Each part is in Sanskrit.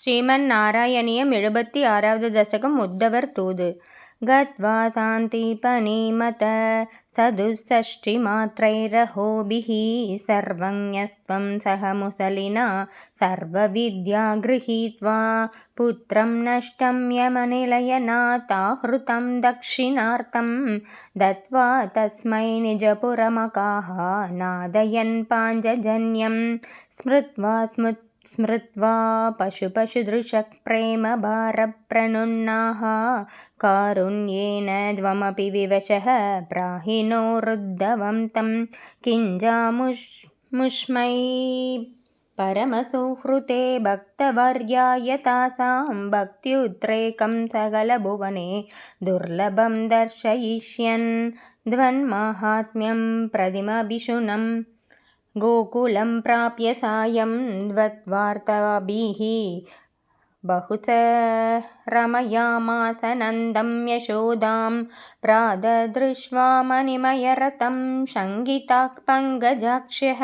श्रीमन्नारायणीयम् 76வது दशकम् उद्धवर् तूद् गत्वा सान्दीपनीमत चतुष्षष्टिमात्रैरहोभिः सर्वज्ञस्त्वं सह मुसलिना सर्वविद्या गृहीत्वा पुत्रं नष्टं यमनिलयनाथाहृतं दक्षिणार्थं दत्त्वा तस्मै निजपुरमकाः नादयन् पाञ्चजन्यं स्मृत्वा पशुदृशः प्रेमभारप्रणुन्नाः कारुण्येन त्वमपि विवशः प्राहिणोरुद्धवं तं किञ्जामुष्मै परमसुहृते भक्तवर्याय तासां भक्त्युद्रेकं सकलभुवने दुर्लभं दर्शयिष्यन् ध्वन्माहात्म्यं प्रतिमभिषुणं गोकुलं प्राप्य सायं द्वद्वार्ताभिः बहुश रमयामास नन्दं यशोदां प्राददृष्ट्वा मणिमयरतं शङ्गिताः पङ्कजाक्ष्यः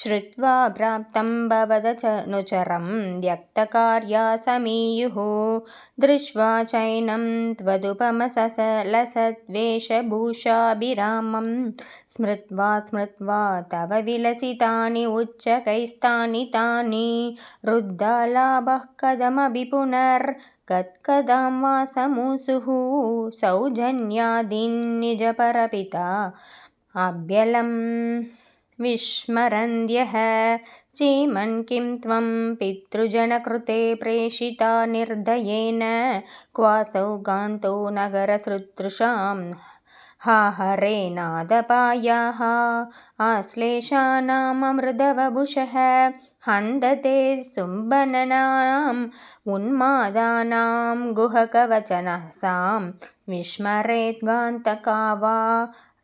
श्रुत्वा प्राप्तं भवदनुचरं त्यक्तकार्या समीयुः दृष्ट्वा चैनं त्वदुपमसलसद्वेषभूषाभिरामं स्मृत्वा तव विलसितानि उच्चकैस्तानि रुद्धालाभः कथमपि पुनर्गत्कदां वासमुषुः सौजन्यादीन् निजपरपिता अभ्यलं विस्मरन्त्यः श्रीमन् किं त्वं पितृजनकृते प्रेषिता निर्दयेन क्वासौ कान्तो नगरसुदृशां हाहरे नादपायाः आश्लेषानाममृतवपुषः हन्दते सुम्बनानाम् उन्मादानां गुहकवचनसां विस्मरेद्गान्तकावा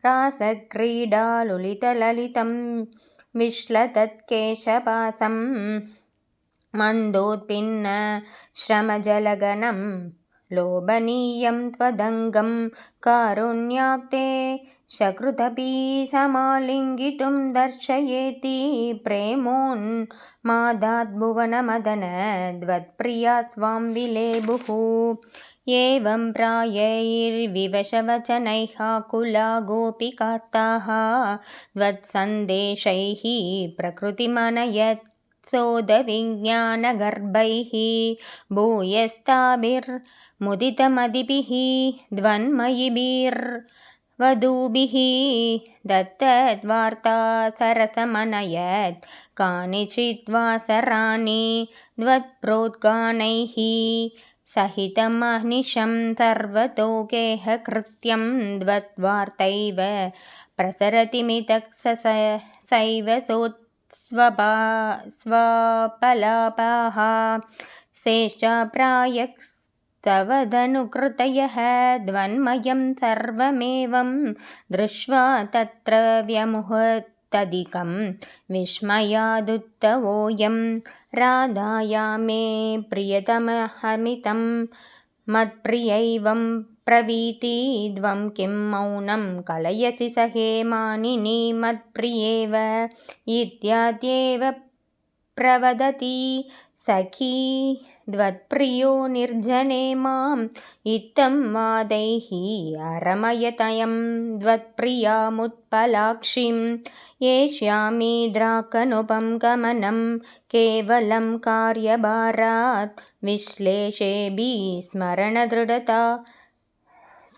रासक्रीडालुलितललितं विश्लतत्केशपासं मन्दोत्पिन्न श्रमजलगनं लोभनीयं त्वदङ्गं कारुण्याब्धे सकृदपि समालिङ्गितुं दर्शयेति प्रेमोन्मादाद्भुवनमदन द्वत्प्रिया स्वां विलेभुः एवं प्रायैर्विवशवचनैः कुला गोपिकास्ताः त्वत्सन्देशैः प्रकृतिमनयत् सोदविज्ञानगर्भैः भूयस्ताभिर्मुदितमदिभिः द्वन्मयिभिर्वधूभिः दत्तद्वार्ता सरसमनयत् कानिचिद्वासराणि त्वत्प्रोद्गानैः सहितमहनिशं सर्वतो गेहकृत्यं त्वद्वार्तैव प्रसरतिमितः स्वपलापाः शेषाप्रायस्तवदनुकृतयः द्वन्मयं सर्वमेवं दृष्ट्वा तत्र व्यमुहतधिकं विस्मयादुत्तवोऽयं राधाया मे प्रियतमहमितं मत्प्रियैवं ब्रवीति त्वं किं मौनं कलयसि सहे मानिनि मत्प्रियेव इत्याद्येव प्रवदति सखी त्वत्प्रियो निर्जने माम् इत्थं वादैः अरमयतयं त्वत्प्रियामुत्पलाक्षीं येष्यामि द्राकनुपगमनं केवलं कार्यभारात् विश्लेषेऽपि स्मरणदृढता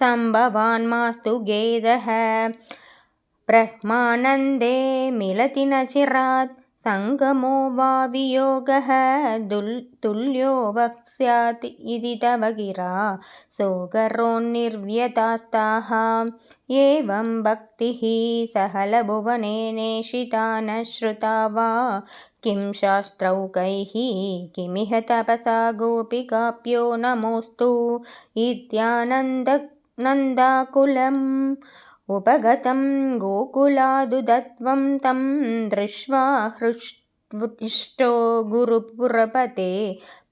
सम्भवान् मास्तु खेदः ब्रह्मानन्दे मिलति न चिरात् सङ्गमो वा वियोगः तुल्यो वक्ष्यात् इति तव गिरा सोगरोन्निर्व्यतास्ताः एवं भक्तिः सहलभुवने नेषिता न श्रुता वा किं शास्त्रौकैः किमिह तपसा गोपिकाभ्यो नमोऽस्तु इत्यानन्दाकुलम् उपगतं गोकुलादुदत्वं तं दृष्ट्वा हृष्टो गुरुपुरपते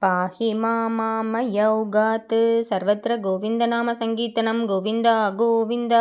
पाहि मामयौगात् सर्वत्र गोविन्दनाम सङ्कीर्तनं गोविन्द गोविन्द।